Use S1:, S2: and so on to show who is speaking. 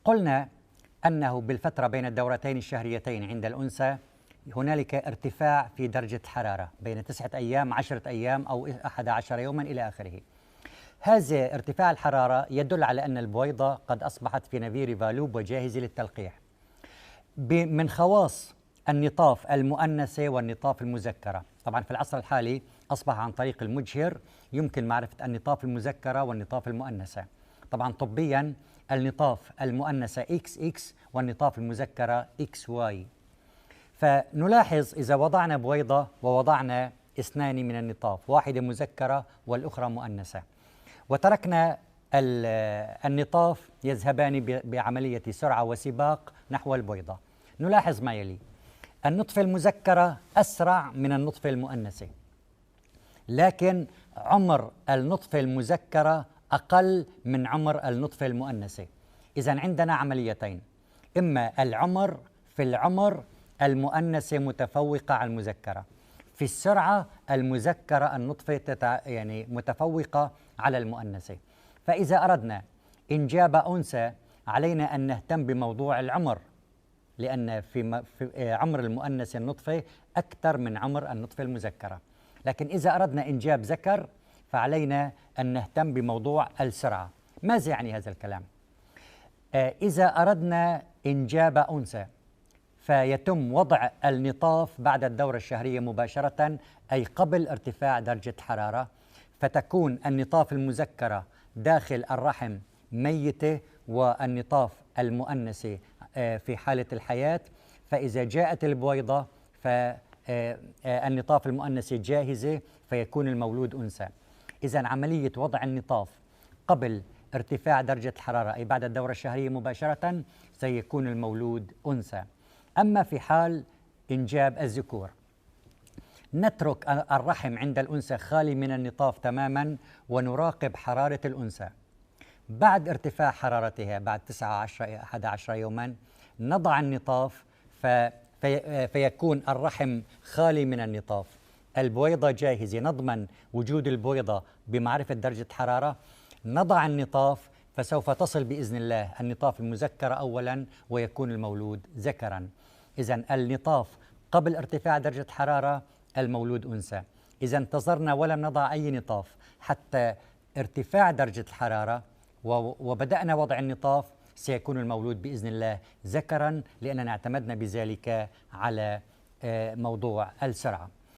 S1: قلنا أنه بالفترة بين الدورتين الشهريتين عند الأنثى هنالك ارتفاع في درجة الحرارة بين 9 أيام 10 أيام أو 11 يوما إلى آخره. هذا ارتفاع الحرارة يدل على أن البويضة قد أصبحت في نفير فالوب وجاهزة للتلقيح. من خواص النطاف المؤنثة والنطاف المذكرة، طبعا في العصر الحالي أصبح عن طريق المجهر يمكن معرفة النطاف المذكرة والنطاف المؤنثة. طبعا طبيا النطاف المؤنثة XX والنطاف المذكرة XY. فنلاحظ إذا وضعنا بويضة ووضعنا اثنان من النطاف، واحدة مذكرة والأخرى مؤنثة، وتركنا النطاف يذهبان بعملية سرعة وسباق نحو البويضة، نلاحظ ما يلي: النطفة المذكرة أسرع من النطفة المؤنثة، لكن عمر النطفة المذكرة أقل من عمر النطفة المؤنثة. إذن عندنا عمليتين: إما في العمر المؤنثة متفوقة على المذكرة، في السرعة المذكرة النطفة يعني متفوقة على المؤنثة. فإذا أردنا إنجاب أنثى علينا أن نهتم بموضوع العمر، لأن في عمر المؤنثة النطفة أكثر من عمر النطفة المذكرة. لكن إذا أردنا إنجاب ذكر فعلينا أن نهتم بموضوع السرعة. ماذا يعني هذا الكلام؟ إذا أردنا إنجاب أنثى فيتم وضع النطاف بعد الدورة الشهرية مباشرة، أي قبل ارتفاع درجة الحرارة، فتكون النطاف المذكرة داخل الرحم ميتة والنطاف المؤنثة في حالة الحياة. فإذا جاءت البويضة فالنطاف المؤنثة جاهزة فيكون المولود أنثى. إذن عملية وضع النطاف قبل ارتفاع درجة الحرارة أي بعد الدورة الشهرية مباشرة سيكون المولود أنثى. أما في حال إنجاب الذكور نترك الرحم عند الأنثى خالي من النطاف تماما ونراقب حرارة الأنثى. بعد ارتفاع حرارتها بعد 11 يوما نضع النطاف فيكون الرحم خالي من النطاف، البويضة جاهزة، نضمن وجود البويضة بمعرفة درجة حرارة، نضع النطاف فسوف تصل بإذن الله النطاف المذكرة أولا ويكون المولود ذكرا. إذن النطاف قبل ارتفاع درجة حرارة المولود أنثى. إذا انتظرنا ولم نضع أي نطاف حتى ارتفاع درجة الحرارة وبدأنا وضع النطاف سيكون المولود بإذن الله ذكرا، لأننا اعتمدنا بذلك على موضوع السرعة.